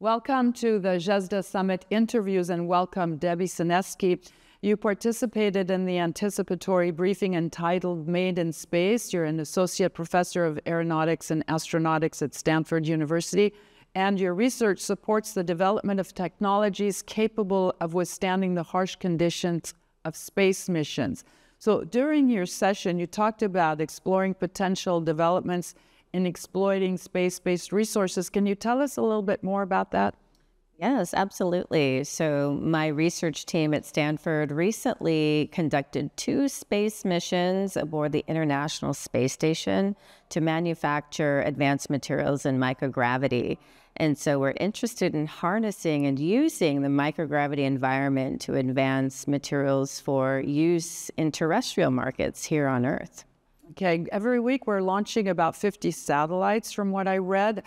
Welcome to the GESDA Summit interviews and welcome Debbie Senesky. You participated in the anticipatory briefing entitled Made in Space. You're an associate professor of aeronautics and astronautics at Stanford University, and your research supports the development of technologies capable of withstanding the harsh conditions of space missions. So during your session, you talked about exploring potential developments in exploiting space-based resources. Can you tell us a little bit more about that? Yes, absolutely. So my research team at Stanford recently conducted 2 space missions aboard the International Space Station to manufacture advanced materials in microgravity. And so we're interested in harnessing and using the microgravity environment to advance materials for use in terrestrial markets here on Earth. Okay, every week we're launching about 50 satellites from what I read.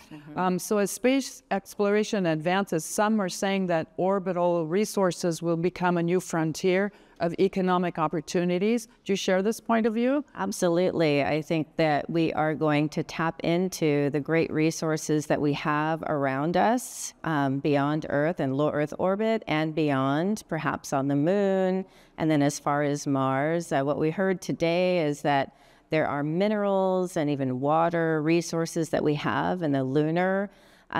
So as space exploration advances, some are saying that orbital resources will become a new frontier of economic opportunities. Do you share this point of view? Absolutely. I think that we are going to tap into the great resources that we have around us beyond Earth and low Earth orbit and beyond, perhaps on the moon, and then as far as Mars. What we heard today is that there are minerals and even water resources that we have in the lunar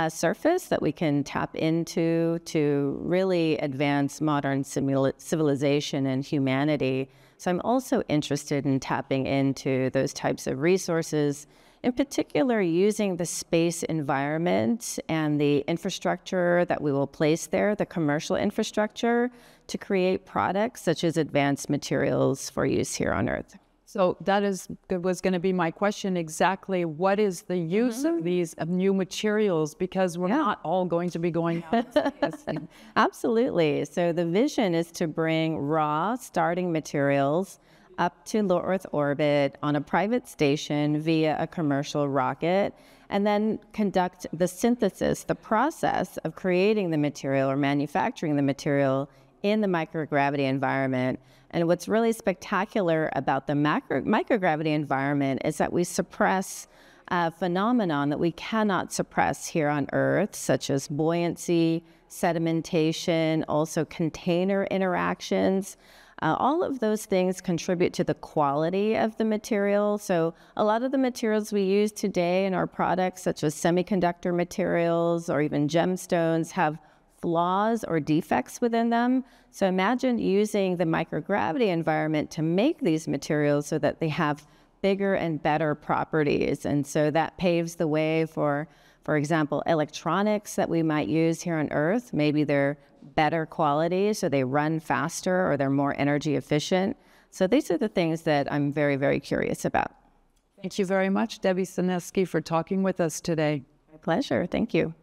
surface that we can tap into to really advance modern civilization and humanity. So I'm also interested in tapping into those types of resources, in particular using the space environment and the infrastructure that we will place there, the commercial infrastructure, to create products such as advanced materials for use here on Earth. So that was going to be my question exactly. What is the use of these new materials? Because we're not all going to be going out in space. Absolutely. So the vision is to bring raw starting materials up to low Earth orbit on a private station via a commercial rocket, and then conduct the synthesis, the process of creating the material or manufacturing the material in the microgravity environment. And what's really spectacular about the microgravity environment is that we suppress a phenomenon that we cannot suppress here on Earth, such as buoyancy, sedimentation, also container interactions. All of those things contribute to the quality of the material. So a lot of the materials we use today in our products, such as semiconductor materials or even gemstones, have flaws or defects within them. So imagine using the microgravity environment to make these materials so that they have bigger and better properties. And so that paves the way for example, electronics that we might use here on Earth. Maybe they're better quality, so they run faster or they're more energy efficient. So these are the things that I'm very, very curious about. Thank you very much, Debbie Senesky, for talking with us today. My pleasure. Thank you.